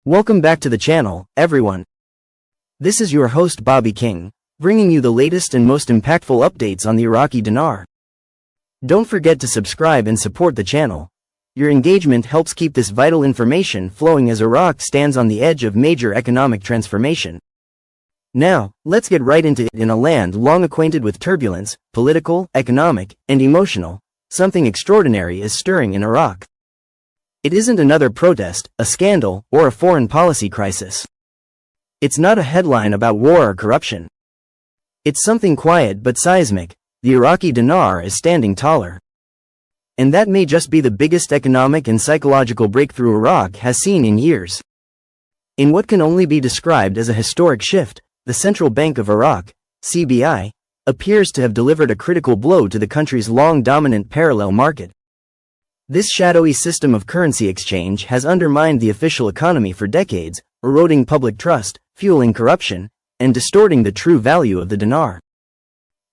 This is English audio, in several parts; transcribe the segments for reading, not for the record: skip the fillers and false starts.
Welcome back to the channel, everyone. This is your host Bobby King, bringing you the latest and most impactful updates on the Iraqi dinar. Don't forget to subscribe and support the channel. Your engagement helps keep this vital information flowing as Iraq stands on the edge of major economic transformation. Now, let's get right into it. In a land long acquainted with turbulence, political, economic, and emotional, something extraordinary is stirring in Iraq. It isn't another protest, a scandal, or a foreign policy crisis. It's not a headline about war or corruption. It's something quiet but seismic. The Iraqi dinar is standing taller. And that may just be the biggest economic and psychological breakthrough Iraq has seen in years. In what can only be described as a historic shift, the Central Bank of Iraq, CBI, appears to have delivered a critical blow to the country's long dominant parallel market. This shadowy system of currency exchange has undermined the official economy for decades, eroding public trust, fueling corruption, and distorting the true value of the dinar.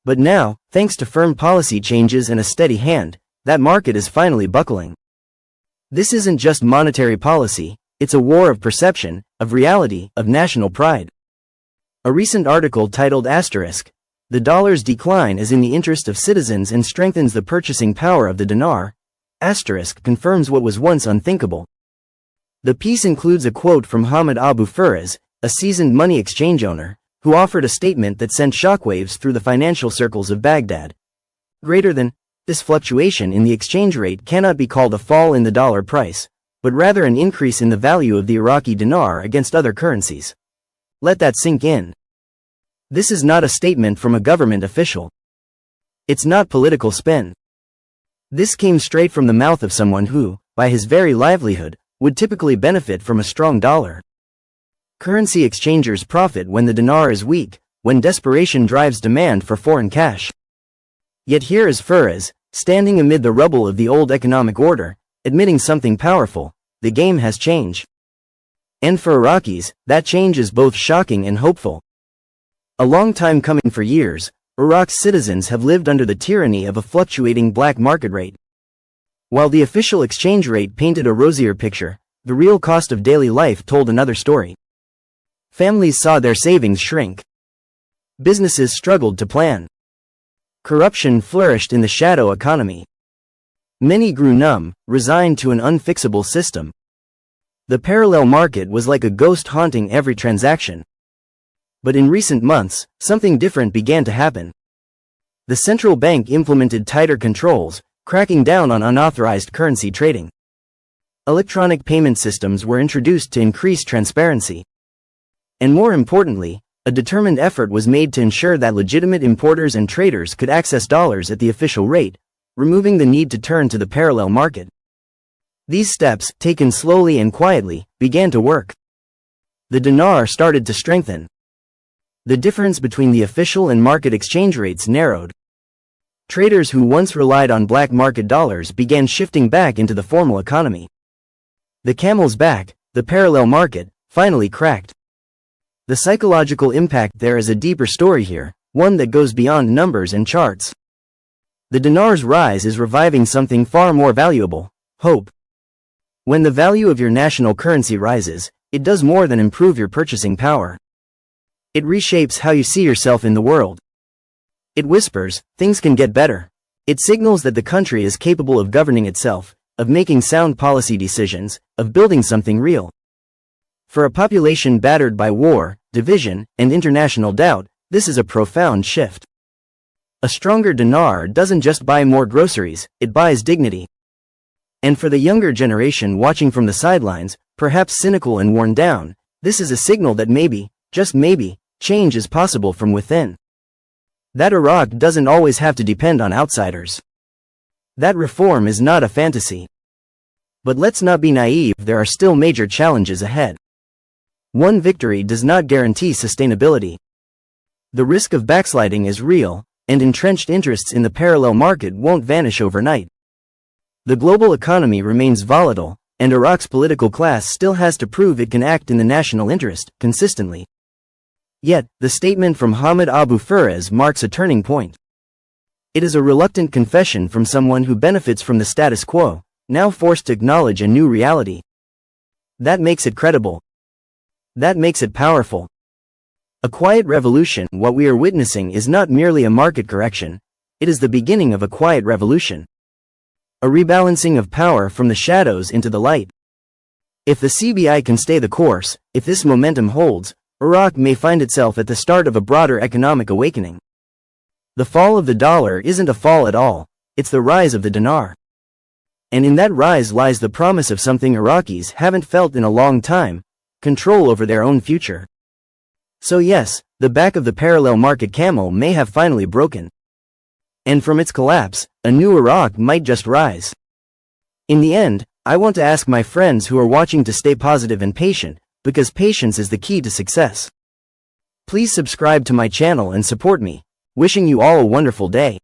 But now, thanks to firm policy changes and a steady hand, that market is finally buckling. This isn't just monetary policy, it's a war of perception, of reality, of national pride. A recent article titled "The dollar's decline is in the interest of citizens and strengthens the purchasing power of the dinar," confirms what was once unthinkable. The piece includes a quote from Hamid Abu Faraz, a seasoned money exchange owner, who offered a statement that sent shockwaves through the financial circles of Baghdad. Greater than, this fluctuation in the exchange rate cannot be called a fall in the dollar price, but rather an increase in the value of the Iraqi dinar against other currencies. Let that sink in. This is not a statement from a government official. It's not political spin. This came straight from the mouth of someone who, by his very livelihood, would typically benefit from a strong dollar. Currency exchangers profit when the dinar is weak, when desperation drives demand for foreign cash. Yet here is Faraz, standing amid the rubble of the old economic order, admitting something powerful: the game has changed. And for Iraqis, that change is both shocking and hopeful. A long time coming. For years, Iraq's citizens have lived under the tyranny of a fluctuating black market rate. While the official exchange rate painted a rosier picture, the real cost of daily life told another story. Families saw their savings shrink. Businesses struggled to plan. Corruption flourished in the shadow economy. Many grew numb, resigned to an unfixable system. The parallel market was like a ghost haunting every transaction. But in recent months, something different began to happen. The central bank implemented tighter controls, cracking down on unauthorized currency trading. Electronic payment systems were introduced to increase transparency. And more importantly, a determined effort was made to ensure that legitimate importers and traders could access dollars at the official rate, removing the need to turn to the parallel market. These steps, taken slowly and quietly, began to work. The dinar started to strengthen. The difference between the official and market exchange rates narrowed. Traders who once relied on black market dollars began shifting back into the formal economy. The camel's back, the parallel market, finally cracked. The psychological impact there is a deeper story here, one that goes beyond numbers and charts. The dinar's rise is reviving something far more valuable: hope. When the value of your national currency rises, it does more than improve your purchasing power. It reshapes how you see yourself in the world. It whispers, things can get better. It signals that the country is capable of governing itself, of making sound policy decisions, of building something real. For a population battered by war, division, and international doubt, this is a profound shift. A stronger dinar doesn't just buy more groceries, it buys dignity. And for the younger generation watching from the sidelines, perhaps cynical and worn down, this is a signal that maybe, just maybe, change is possible from within. That Iraq doesn't always have to depend on outsiders. That reform is not a fantasy. But let's not be naive, there are still major challenges ahead. One victory does not guarantee sustainability. The risk of backsliding is real, and entrenched interests in the parallel market won't vanish overnight. The global economy remains volatile, and Iraq's political class still has to prove it can act in the national interest, consistently. Yet, the statement from Hamid Abu Faraz marks a turning point. It is a reluctant confession from someone who benefits from the status quo, now forced to acknowledge a new reality. That makes it credible. That makes it powerful. A quiet revolution. What we are witnessing is not merely a market correction, it is the beginning of a quiet revolution. A rebalancing of power from the shadows into the light. If the CBI can stay the course, if this momentum holds, Iraq may find itself at the start of a broader economic awakening. The fall of the dollar isn't a fall at all, it's the rise of the dinar. And in that rise lies the promise of something Iraqis haven't felt in a long time: control over their own future. So yes, the back of the parallel market camel may have finally broken. And from its collapse, a new Iraq might just rise. In the end, I want to ask my friends who are watching to stay positive and patient, because patience is the key to success. Please subscribe to my channel and support me. Wishing you all a wonderful day.